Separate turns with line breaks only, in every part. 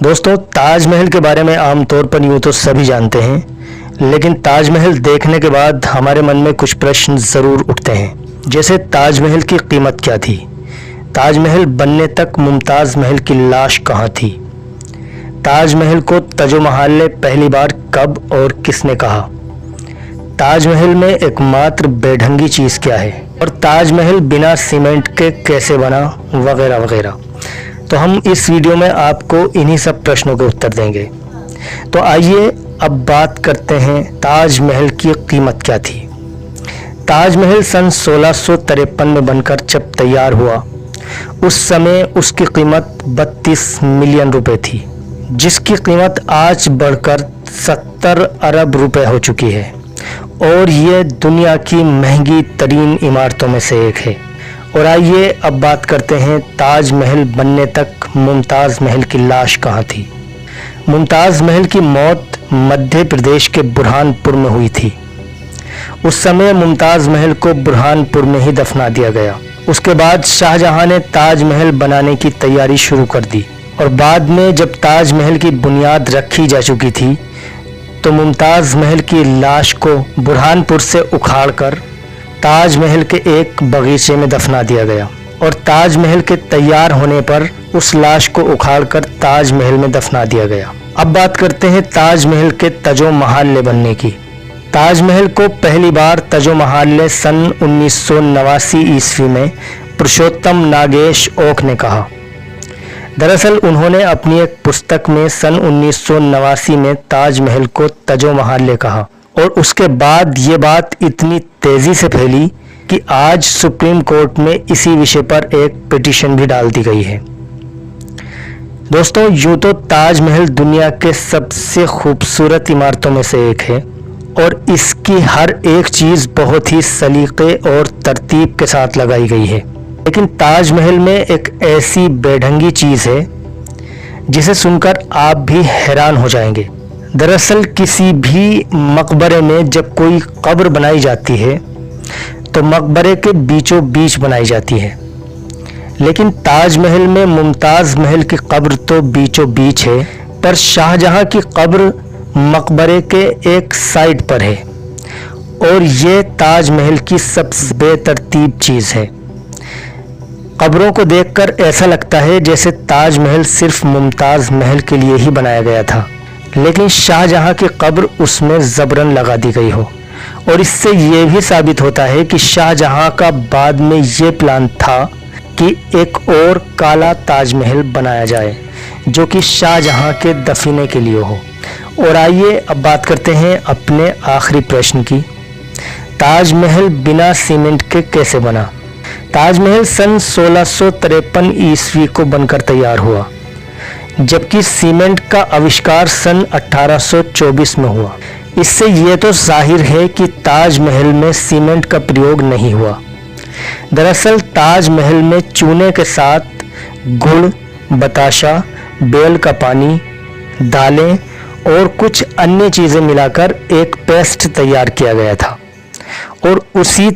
दोस्तों, ताजमहल के बारे में आमतौर पर यूँ तो सभी जानते हैं, लेकिन ताजमहल देखने के बाद हमारे मन में कुछ प्रश्न ज़रूर उठते हैं। जैसे ताजमहल की कीमत क्या थी? ताजमहल बनने तक मुमताज़ महल की लाश कहाँ थी? ताजमहल को तजो-महल ने पहली बार कब और किसने कहा? ताजमहल में एकमात्र बेढंगी चीज़ क्या है? और ताजमहल बिना सीमेंट के कैसे बना, वगैरह वगैरह। तो हम इस वीडियो में आपको इन्हीं सब प्रश्नों के उत्तर देंगे। तो आइए अब बात करते हैं ताजमहल की कीमत क्या थी। ताजमहल सन 1653 में बनकर जब तैयार हुआ, उस समय उसकी कीमत 32 मिलियन रुपए थी, जिसकी कीमत आज बढ़कर 70 अरब रुपए हो चुकी है और ये दुनिया की महंगी तरीन इमारतों में से एक है। और आइए अब बात करते हैं ताजमहल बनने तक मुमताज़ महल की लाश कहाँ थी। मुमताज़ महल की मौत मध्य प्रदेश के बुरहानपुर में हुई थी। उस समय मुमताज़ महल को बुरहानपुर में ही दफना दिया गया। उसके बाद शाहजहां ने ताजमहल बनाने की तैयारी शुरू कर दी और बाद में जब ताजमहल की बुनियाद रखी जा चुकी थी तो मुमताज़ महल की लाश को बुरहानपुर से उखाड़कर ताजमहल के एक बगीचे में दफना दिया गया और ताजमहल के तैयार होने पर उस लाश को उखाड़कर ताजमहल में दफना दिया गया। अब बात करते हैं ताजमहल के तजो-महल बनने की। ताजमहल को पहली बार तजो-महल सन 1989 ईस्वी में पुरुषोत्तम नागेश ओक ने कहा। दरअसल उन्होंने अपनी एक पुस्तक में सन 1989 में ताजमहल को तजो-महल कहा और उसके बाद ये बात इतनी तेज़ी से फैली कि आज सुप्रीम कोर्ट में इसी विषय पर एक पिटीशन भी डाल दी गई है। दोस्तों, यूँ तो ताजमहल दुनिया के सबसे खूबसूरत इमारतों में से एक है और इसकी हर एक चीज़ बहुत ही सलीके और तरतीब के साथ लगाई गई है, लेकिन ताजमहल में एक ऐसी बेढंगी चीज़ है जिसे सुनकर आप भी हैरान हो जाएंगे। दरअसल किसी भी मकबरे में जब कोई कब्र बनाई जाती है तो मकबरे के बीचों बीच बनाई जाती है, लेकिन ताजमहल में मुमताज़ महल की कब्र तो बीचों बीच है, पर शाहजहां की कब्र मकबरे के एक साइड पर है और ये ताजमहल की सबसे बेतरतीब चीज़ है। कब्रों को देखकर ऐसा लगता है जैसे ताजमहल सिर्फ मुमताज़ महल के लिए ही बनाया गया था, लेकिन शाहजहां की कब्र उसमें ज़बरन लगा दी गई हो। और इससे ये भी साबित होता है कि शाहजहां का बाद में ये प्लान था कि एक और काला ताजमहल बनाया जाए जो कि शाहजहां के दफीने के लिए हो। और आइए अब बात करते हैं अपने आखिरी प्रश्न की। ताजमहल बिना सीमेंट के कैसे बना? ताजमहल सन 1653 ईस्वी को बनकर तैयार हुआ, जबकि सीमेंट का आविष्कार सन 1824 में हुआ। इससे यह तो जाहिर है कि ताजमहल में सीमेंट का प्रयोग नहीं हुआ। दरअसल ताजमहल में चूने के साथ गुड़, बताशा, बेल का पानी, दालें और कुछ अन्य चीज़ें मिलाकर एक पेस्ट तैयार किया गया था और उसी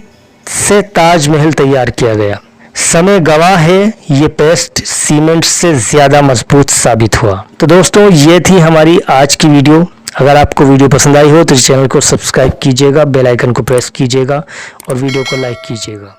से ताजमहल तैयार किया गया। समय गवाह है, ये पेस्ट सीमेंट से ज़्यादा मजबूत साबित हुआ। तो दोस्तों, ये थी हमारी आज की वीडियो। अगर आपको वीडियो पसंद आई हो तो इस चैनल को सब्सक्राइब कीजिएगा, बेल आइकन को प्रेस कीजिएगा और वीडियो को लाइक कीजिएगा।